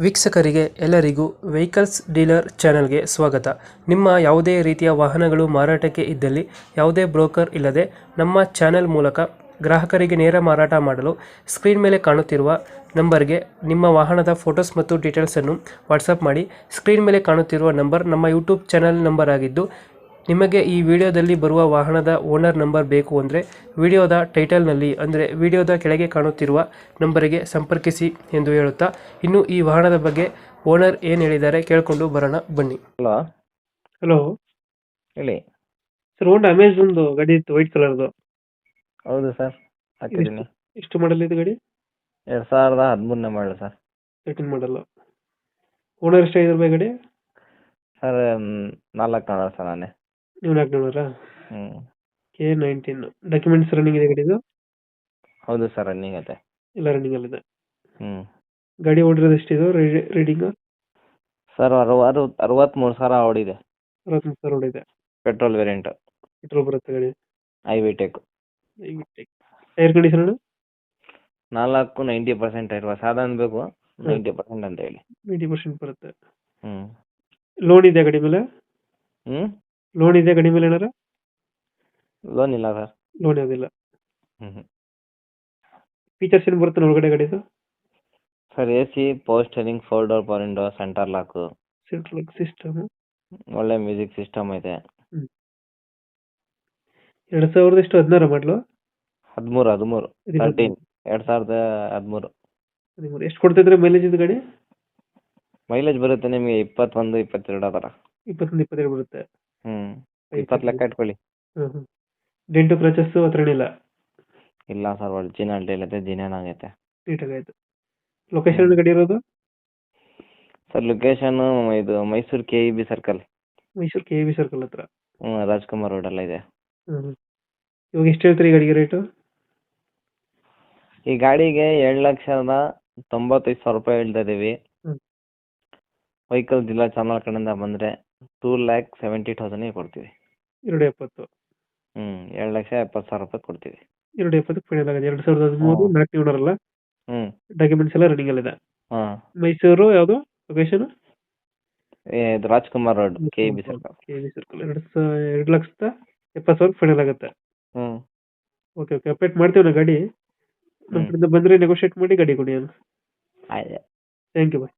ವೀಕ್ಷಕರಿಗೆ ಎಲ್ಲರಿಗೂ vehicles dealer ಚಾನೆಲ್ಗೆ ಸ್ವಾಗತ. ನಿಮ್ಮ ಯಾವುದೇ ರೀತಿಯ ವಾಹನಗಳು ಮಾರಾಟಕ್ಕೆ ಇದ್ದಲ್ಲಿ ಯಾವುದೇ ಬ್ರೋಕರ್ ಇಲ್ಲದೆ ನಮ್ಮ ಚಾನೆಲ್ ಮೂಲಕ ಗ್ರಾಹಕರಿಗೆ ನೇರ ಮಾರಾಟ ಮಾಡಲು ಸ್ಕ್ರೀನ್ ಮೇಲೆ ಕಾಣುತ್ತಿರುವ ನಂಬರ್ಗೆ ನಿಮ್ಮ ವಾಹನದ ಫೋಟೋಸ್ ಮತ್ತು ಡೀಟೇಲ್ಸನ್ನು ವಾಟ್ಸಪ್ ಮಾಡಿ. ಸ್ಕ್ರೀನ್ ಮೇಲೆ ಕಾಣುತ್ತಿರುವ ನಂಬರ್ ನಮ್ಮ ಯೂಟ್ಯೂಬ್ ಚಾನೆಲ್ ನಂಬರ್ ಆಗಿದ್ದು, ನಿಮಗೆ ಈ ವಿಡಿಯೋದಲ್ಲಿ ಬರುವ ವಾಹನದ ಓನರ್ ನಂಬರ್ ಬೇಕು ಅಂದರೆ ವಿಡಿಯೋದ ಟೈಟಲ್ನಲ್ಲಿ ಅಂದರೆ ವಿಡಿಯೋದ ಕೆಳಗೆ ಕಾಣುತ್ತಿರುವ ನಂಬರಿಗೆ ಸಂಪರ್ಕಿಸಿ ಎಂದು ಹೇಳುತ್ತಾ, ಇನ್ನು ಈ ವಾಹನದ ಬಗ್ಗೆ ಓನರ್ ಏನು ಹೇಳಿದ್ದಾರೆ ಕೇಳಿಕೊಂಡು ಬರೋಣ ಬನ್ನಿ. ಹಲೋ ಹಲೋ ಹೇಳಿ. ಸರ್, ಒಂದು ಅಮೆಝಾನ್ದು ಗಾಡಿ ಇತ್ತು ವೈಟ್ ಕಲರ್ದು. ಹೌದು ಸರ್, ಹಾಕಿದ್ದೀನಿ. ಎಷ್ಟು ಮಾಡಲ್ ಇದು ಗಾಡಿ? 2013 ಮಾಡಲು ಸರ್. 13 ಮಾಡಲ್. ಓನರ್ ಎಷ್ಟಾಗಿದ್ದಾರೆ ಗಾಡಿ? ಸರ್ 4 ಸರ್ ನಾನೇ. ನೀವು 400? ಹ್ಞೂ K19 ಡಾಕ್ಯುಮೆಂಟ್ಸ್ ರನ್ನಿಂಗ್ ಇದೆ ಗಾಡಿದು? ಹೌದು ಸರ್, ರನ್ನಿಂಗ್ ಐತೆ. ಎಲ್ಲ ರನ್ನಿಂಗ್ ಅಲ್ಲಿದೆ. ಹ್ಞೂ ಗಾಡಿ ಓಡಿರೋದು ಎಷ್ಟಿದೆ ರೀಡಿಂಗ್? ಸರ್ 63,000 ಓಡಿದೆ. 63,000 ಓಡಿದೆ. Petrol variant. ಪೆಟ್ರೋಲ್ ಬರುತ್ತೆ ಗಾಡಿ? ಐವಿ ಟೆಕ್. Tyre condition? 90% ಇರುವ ಸಾಧಾರಣ ಬೇಕು. 90% ಅಂತ ಹೇಳಿ. 80% ಬರುತ್ತೆ. ಹ್ಞೂ ಲೋನ್ ಇದೆ ಗಾಡಿ ಮೇಲೆ? ಹ್ಞೂ ಲೋನ್ ಇದೆ ಗಾಡಿ ಮೇಲೆ ಏನಾರ? ಲೋನ್ ಇಲ್ಲ ಸರ್. ಲೋನ್ ಯಾವುದಿಲ್ಲ. ಹ್ಞೂ ಫೀಚರ್ಸ್ ಏನು ಬರುತ್ತೆ ಒಳಗಡೆ ಗಾಡಿದು? Sir AC, power steering, 4 door power window, centre lock, central lock system, ಒಳ್ಳೆ ಮ್ಯೂಸಿಕ್ ಸಿಸ್ಟಮ್ ಐತೆ. 2000 ಎಷ್ಟು 16 ಮಾಡಲು? 13 2013. ಎಷ್ಟು ಕೊಡ್ತಿದ್ರೆ ಮೈಲೇಜ್ ಇದು ಗಾಡಿ? ಮೈಲೇಜ್ ಬರುತ್ತೆ ನಿಮಗೆ 21, 22 ಆ ಥರ. 21, 22 ಬರುತ್ತೆ. 20 ಲೆಕ್ಕ ಇಟ್ಕೊಳ್ಳಿ. ಡೆಂಟು ಕ್ರಚಸ್ ಹತ್ರ ಏನಿಲ್ಲ? ಇಲ್ಲ ಸರ್, ಒರಿಜಿನಲ್ ಡೀಲ್ ಜಿನೇನ್ ಆಗೈತೆ. ನೀಟಾಗೈತೆ. ಲೊಕೇಶನ್ ಗಾಡಿ ಇರೋದು? ಸರ್ ಲೊಕೇಶನ್ ಇದು Mysuru KEB circle. Mysuru KEB circle ಹತ್ರ? ರಾಜ್ಕುಮಾರ್ ರೋಡ್ ಎಲ್ಲ ಇದೆ. ಇವಾಗ ಎಷ್ಟು ಹೇಳ್ತೀರಿ ಈ ಗಾಡಿಗೆ ರೇಟು? ಈ ಗಾಡಿಗೆ 7,95,000 ರೂಪಾಯಿ ಹೇಳ್ತಾ ಇದೀವಿ. ವೆಹಿಕಲ್ ಜಿಲ್ಲಾ ಚಾಮರಾಜ ಕಡೆಯಿಂದ ಬಂದರೆ 2,70,000 ಕೊಡ್ತೀವಿ. 270? 7,70,000 ರೂಪಾಯಿ ಕೊಡ್ತೀವಿ. 270 ಫೈನಲ್ ಆಗಿದೆ. 2013 4 ಓನರ್. ಡಾಕ್ಯುಮೆಂಟ್ಸ್ ಎಲ್ಲ ರನ್ನಿಂಗ್ ಅಲ್ಲಿದೆ. ಮೈಸೂರು ಯಾವುದು ಲೊಕೇಶನ್? ಇದು Rajkumar road KEB circle. KEB circle. 2,70,000 final ಆಗುತ್ತೆ. ಓಕೆ ಅಪ್ಡೇಟ್ ಮಾಡ್ತೀವಿ ನಾವು ಗಾಡಿ. ನಮ್ಮ ಕಡೆಯಿಂದ ಬಂದರೆ ನೆಗೋಷಿಯೇಟ್ ಮಾಡಿ ಗಾಡಿ ಕೊಡಿ. ಆಯ್ತು. Thank you bye.